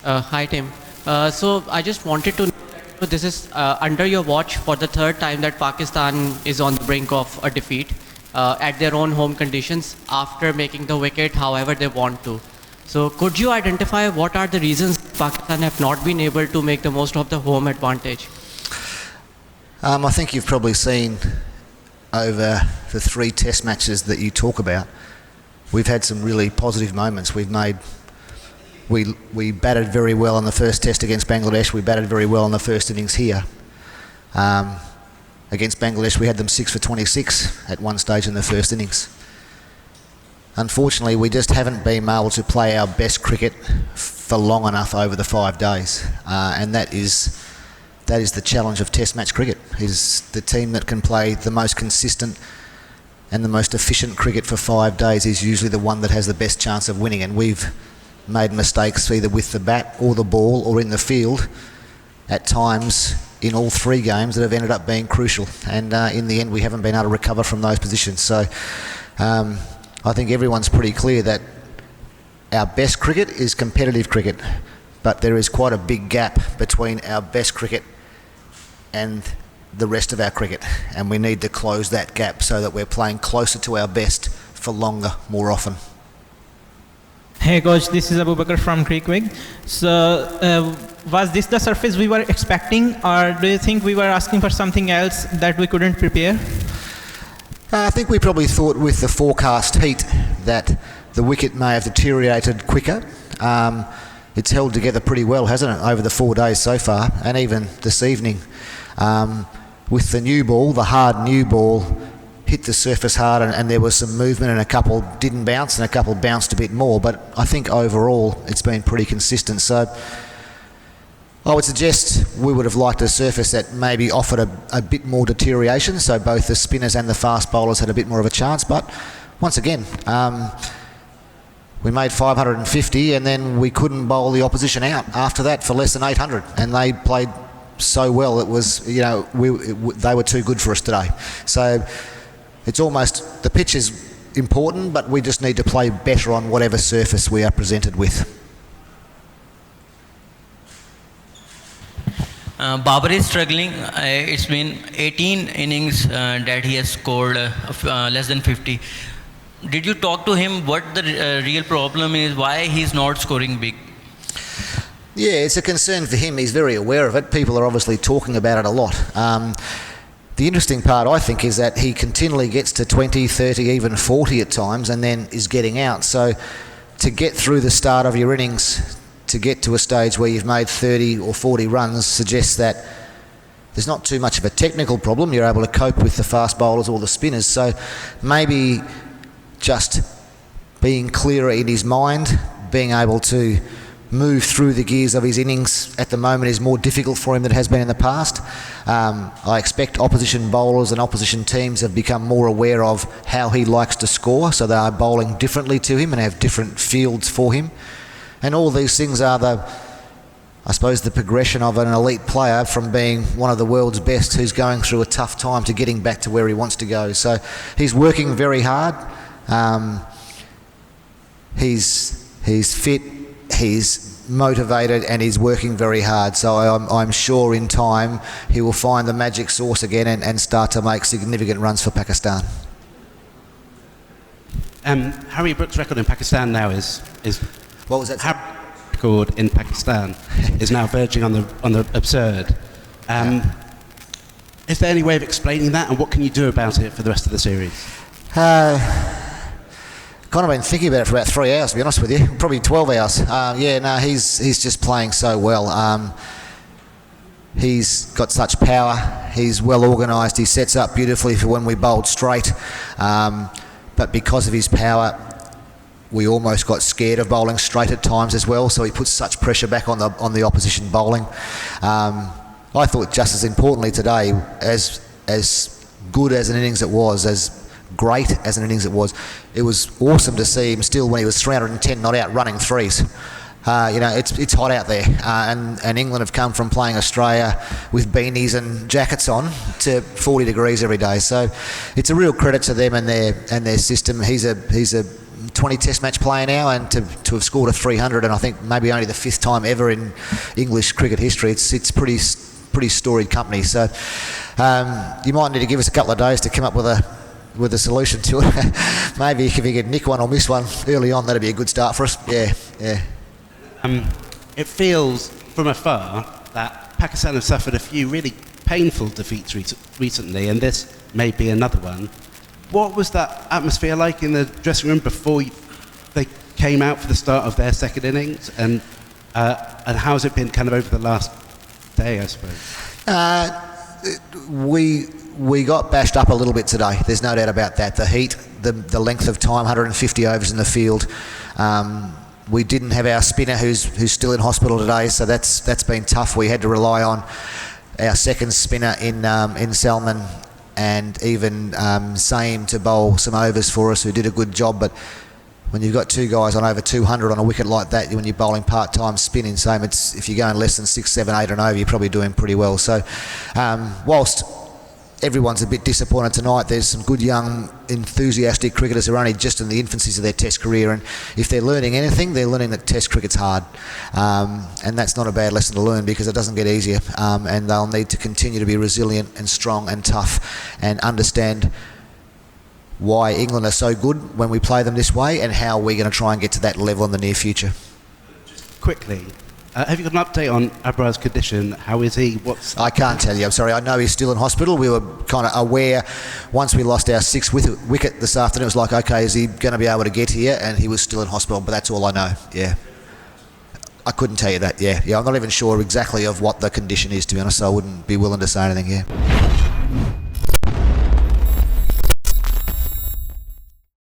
Hi, Tim. So I just wanted to know, this is under your watch for the third time that Pakistan is on the brink of a defeat at their own home conditions after making the wicket however they want to. So could you identify what are the reasons Pakistan have not been able to make the most of the home advantage? I think you've probably seen over the 3 test matches that you talk about, we've had some really positive moments. We batted very well in the first test against Bangladesh. We batted very well in the first innings here. Against Bangladesh, we had them 6 for 26 at one stage in the first innings. Unfortunately, we just haven't been able to play our best cricket for long enough over the 5 days, and that is the challenge of Test match cricket. Is the team that can play the most consistent and the most efficient cricket for 5 days is usually the one that has the best chance of winning, and we've made mistakes either with the bat or the ball or in the field at times in all 3 games that have ended up being crucial, and in the end we haven't been able to recover from those positions. So I think everyone's pretty clear that our best cricket is competitive cricket, but there is quite a big gap between our best cricket and the rest of our cricket, and we need to close that gap so that we're playing closer to our best for longer, more often. Hey coach, this is Bakar from Creekwig. So was this the surface we were expecting, or do you think we were asking for something else that we couldn't prepare? I think we probably thought with the forecast heat that the wicket may have deteriorated quicker. It's held together pretty well, hasn't it, over the 4 days so far, and even this evening. With the new ball, the hard new ball, hit the surface hard, and there was some movement, and a couple didn't bounce and a couple bounced a bit more, but I think overall it's been pretty consistent. So I would suggest we would have liked a surface that maybe offered a bit more deterioration, so both the spinners and the fast bowlers had a bit more of a chance. But once again, we made 550 and then we couldn't bowl the opposition out after that for less than 800, and they played so well, it was, they were too good for us today. So it's almost, the pitch is important, but we just need to play better on whatever surface we are presented with. Babar is struggling. It's been 18 innings that he has scored less than 50. Did you talk to him what the real problem is, why he's not scoring big? Yeah, it's a concern for him. He's very aware of it. People are obviously talking about it a lot. The interesting part, I think, is that he continually gets to 20, 30, even 40 at times and then is getting out. So to get through the start of your innings, to get to a stage where you've made 30 or 40 runs suggests that there's not too much of a technical problem. You're able to cope with the fast bowlers or the spinners. So maybe just being clearer in his mind, being able to move through the gears of his innings at the moment is more difficult for him than it has been in the past. I expect opposition bowlers and opposition teams have become more aware of how he likes to score, so they are bowling differently to him and have different fields for him. And all these things are the progression of an elite player from being one of the world's best who's going through a tough time to getting back to where he wants to go. So he's working very hard. He's fit, he's motivated, and he's working very hard. So I'm sure in time he will find the magic sauce again and start to make significant runs for Pakistan. Harry Brook's record in Pakistan now is What was that? Harry record in Pakistan is now verging on the absurd. Is there any way of explaining that, and what can you do about it for the rest of the series? Kind of been thinking about it for about 3 hours, to be honest with you. Probably 12 hours. He's just playing so well. He's got such power. He's well organised. He sets up beautifully for when we bowled straight. But because of his power, we almost got scared of bowling straight at times as well. So he puts such pressure back on the opposition bowling. I thought just as importantly today, as good as an innings it was, as great as an innings it was awesome to see him still, when he was 310 not out, running threes. It's hot out there, and England have come from playing Australia with beanies and jackets on to 40 degrees every day. So it's a real credit to them and their system. He's a 20 Test match player now, and to have scored a 300, and I think maybe only the 5th time ever in English cricket history. It's pretty storied company. So you might need to give us a couple of days to come up with a solution to it. Maybe if you could nick one or miss one early on, that'd be a good start for us. Yeah. It feels from afar that Pakistan have suffered a few really painful defeats recently, and this may be another one. What was that atmosphere like in the dressing room before they came out for the start of their second innings, and how has it been kind of over the last day, I suppose? We got bashed up a little bit today. There's no doubt about that. The heat, the length of time, 150 overs in the field. We didn't have our spinner who's still in hospital today, so that's been tough. We had to rely on our second spinner in Salman and even Saim to bowl some overs for us, who did a good job. But when you've got 2 guys on over 200 on a wicket like that, when you're bowling part-time spinning, Saim, if you're going less than 6, 7, 8 and over, you're probably doing pretty well. So whilst everyone's a bit disappointed tonight, there's some good young enthusiastic cricketers who are only just in the infancies of their Test career, and if they're learning anything, they're learning that Test cricket's hard, and that's not a bad lesson to learn, because it doesn't get easier, and they'll need to continue to be resilient and strong and tough and understand why England are so good when we play them this way, and how we're going to try and get to that level in the near future. Quickly, have you got an update on Abra's condition? How is he? I can't tell you, I'm sorry. I know he's still in hospital. We were kind of aware once we lost our 6th wicket this afternoon. It was like, okay, is he going to be able to get here? And he was still in hospital, but that's all I know. Yeah, I couldn't tell you that. Yeah, I'm not even sure exactly of what the condition is, to be honest, so I wouldn't be willing to say anything. Yeah.